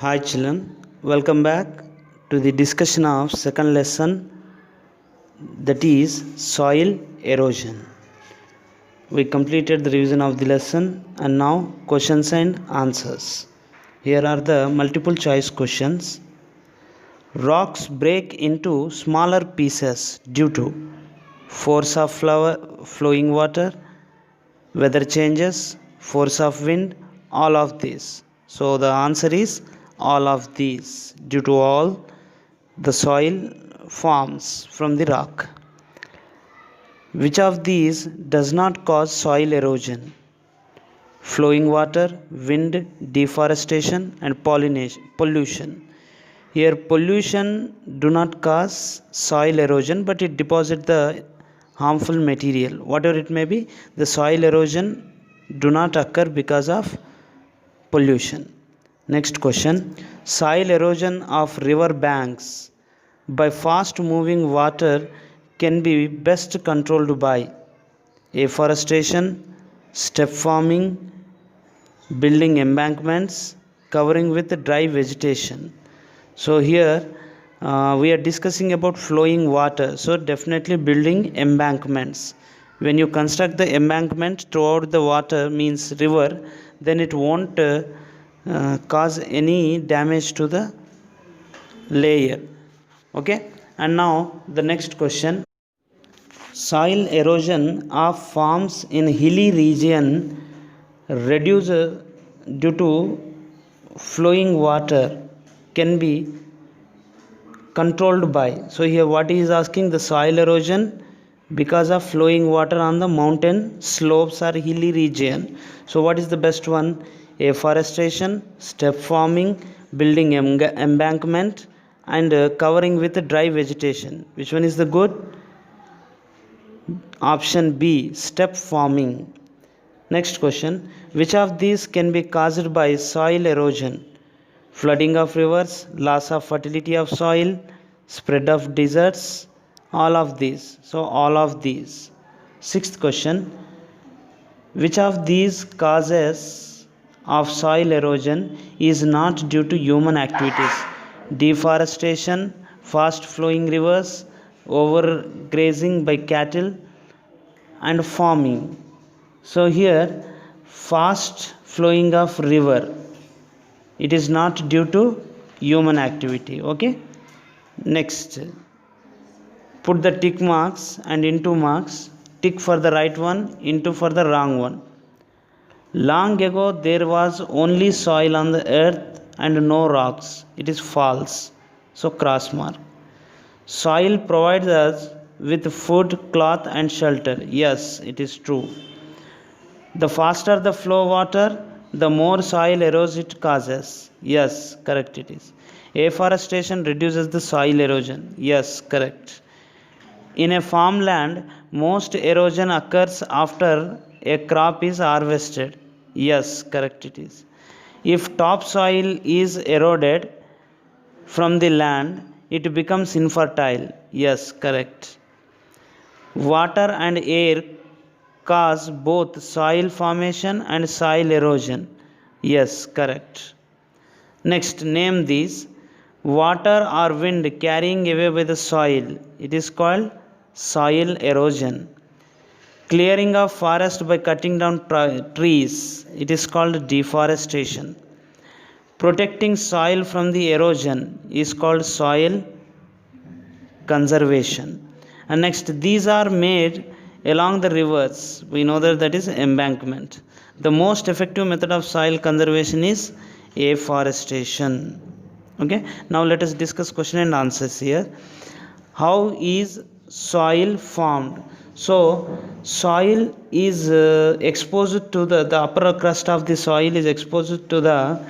Hi children, welcome back to the discussion of second lesson, that is soil erosion. We completed the revision of the lesson and now questions and answers. Here are the multiple choice questions. Rocks break into smaller pieces due to force of flowing water, weather changes, force of wind, all of these. So the answer is all of these. Due to all the soil forms from the rock. Which of these does not cause soil erosion? Flowing water, wind, deforestation and pollution. Here pollution do not cause soil erosion, but it deposit the harmful material. Whatever it may be, the soil erosion do not occur because of pollution. Next question. Soil erosion of river banks by fast moving water can be best controlled by afforestation, step farming, building embankments, covering with dry vegetation. So here we are discussing about flowing water. So definitely building embankments. When you construct the embankment throughout the water, means river, then it won't cause any damage to the layer. Okay, and now the next question. Soil erosion of farms in hilly region reduce due to flowing water can be controlled by. So here what he is asking, the soil erosion because of flowing water on the mountain slopes or hilly region. So what is the best one? Afforestation, step farming, building embankment and covering with dry vegetation. Which one is the good? Option B, step farming. Next question. Which of these can be caused by soil erosion? Flooding of rivers, loss of fertility of soil, spread of deserts, all of these. So all of these. Sixth question. Which of these causes of soil erosion is not due to human activities? Deforestation, fast flowing rivers, overgrazing by cattle and farming. So here fast flowing of river, it is not due to human activity. Okay, next put the tick marks and into marks. Tick for the right one, into for the wrong one. Long ago there was only soil on the earth and no rocks. It is false. So cross mark. Soil provides us with food, cloth and shelter. Yes, it is true. The faster the flow water, the more soil erosion it causes. Yes, correct it is. Afforestation reduces the soil erosion. Yes, correct. In a farmland, most erosion occurs after a crop is harvested. Yes, correct it is. If topsoil is eroded from the land, it becomes infertile. Yes, correct. Water and air cause both soil formation and soil erosion. Yes, correct. Next, name these. Water or wind carrying away by the soil, it is called soil erosion. Clearing of forest by cutting down trees, it is called deforestation. Protecting soil from the erosion is called soil conservation. And next, these are made along the rivers. We know that is embankment. The most effective method of soil conservation is afforestation. Okay, now let us discuss question and answers here. How is soil formed? So soil is exposed to the upper crust of the soil is exposed to the,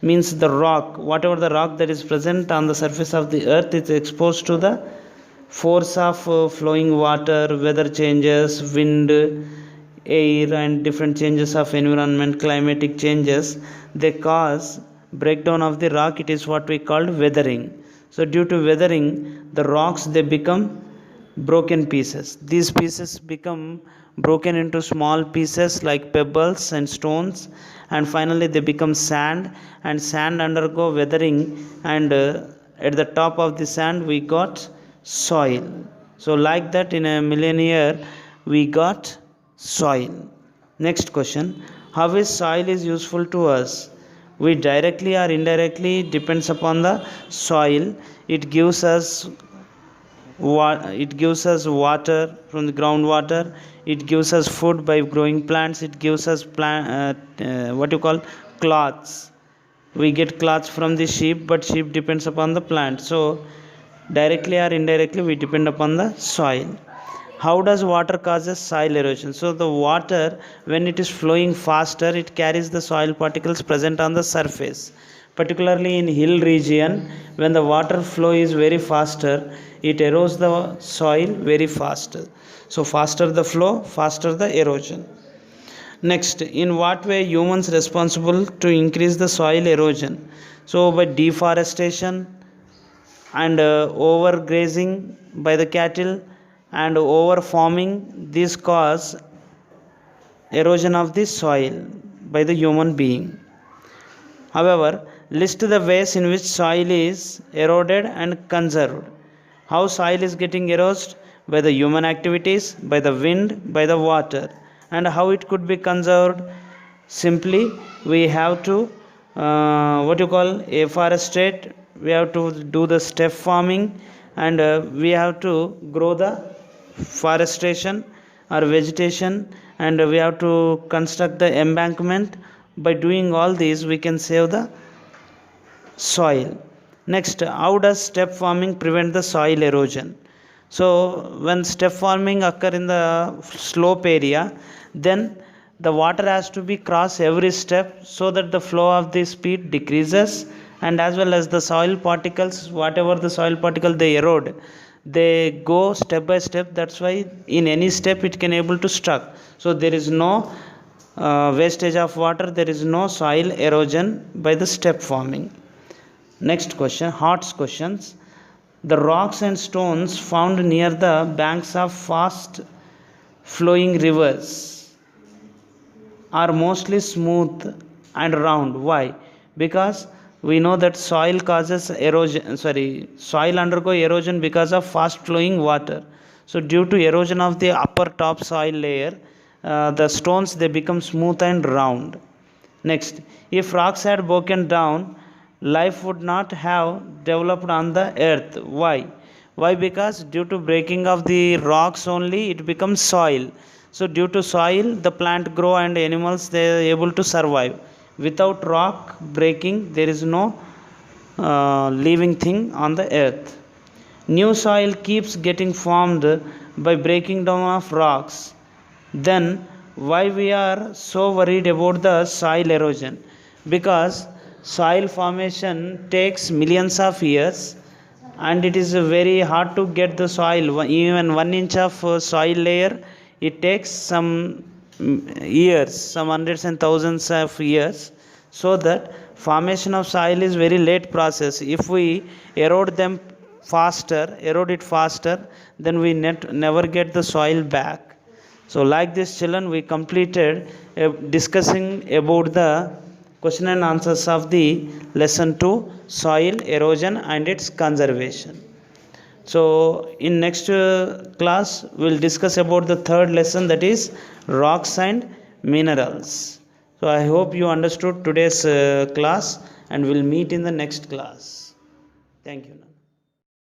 means the rock, whatever the rock that is present on the surface of the earth is exposed to the force of flowing water, weather changes, wind, air and different changes of environment, climatic changes, they cause breakdown of the rock. It is what we call weathering. So due to weathering, the rocks they become broken pieces. These pieces become broken into small pieces like pebbles and stones, and finally they become sand, and sand undergo weathering, and at the top of the sand we got soil. So like that, in a million year we got soil. Next question: how is soil is useful to us? We directly or indirectly depends upon the soil. It gives us it gives us water from the groundwater. It gives us food by growing plants. It gives us what you call cloths. We get cloths from the sheep, but sheep depends upon the plant. So directly or indirectly we depend upon the soil. How does water causes soil erosion? So the water, when it is flowing faster, it carries the soil particles present on the surface. Particularly in hill region, when the water flow is very faster, it erodes the soil very faster. So faster the flow, faster the erosion. Next, in what way humans responsible to increase the soil erosion? So by deforestation, and overgrazing by the cattle, and over farming, these cause erosion of the soil by the human being. However, list the ways in which soil is eroded and conserved. How soil is getting eroded? By the human activities, by the wind, by the water. And how it could be conserved? Simply we have to what you call afforestate. We have to do the step farming, and we have to grow the forestation or vegetation, and we have to construct the embankment. By doing all these we can save the soil. Next, how does step farming prevent the soil erosion? So when step farming occur in the slope area, then the water has to be crossed every step, so that the flow of the speed decreases, and as well as the soil particles, whatever the soil particle they erode, they go step by step. That's why in any step it can able to stuck. So there is no wastage of water, there is no soil erosion by the step farming. Next question, hot questions. The rocks and stones found near the banks of fast flowing rivers are mostly smooth and round. Why? Because we know that soil causes erosion, soil undergo erosion because of fast flowing water. So due to erosion of the upper top soil layer, the stones they become smooth and round. Next, if rocks had broken down, life would not have developed on the earth. Why? Because due to breaking of the rocks only it becomes soil. So due to soil the plant grow and animals they are able to survive. Without rock breaking there is no living thing on the earth. New soil keeps getting formed by breaking down of rocks. Then why we are so worried about the soil erosion? Because soil formation takes millions of years, and it is very hard to get the soil. Even 1 inch of soil layer, it takes some years, some hundreds and thousands of years. So that formation of soil is very late process. If we erode it faster, then we never get the soil back. So like this children, we completed discussing about the question and answers of the lesson 2, soil erosion and its conservation. So in next class we will discuss about the third lesson, that is rocks and minerals. So I hope you understood today's class, and we'll meet in the next class. Thank you.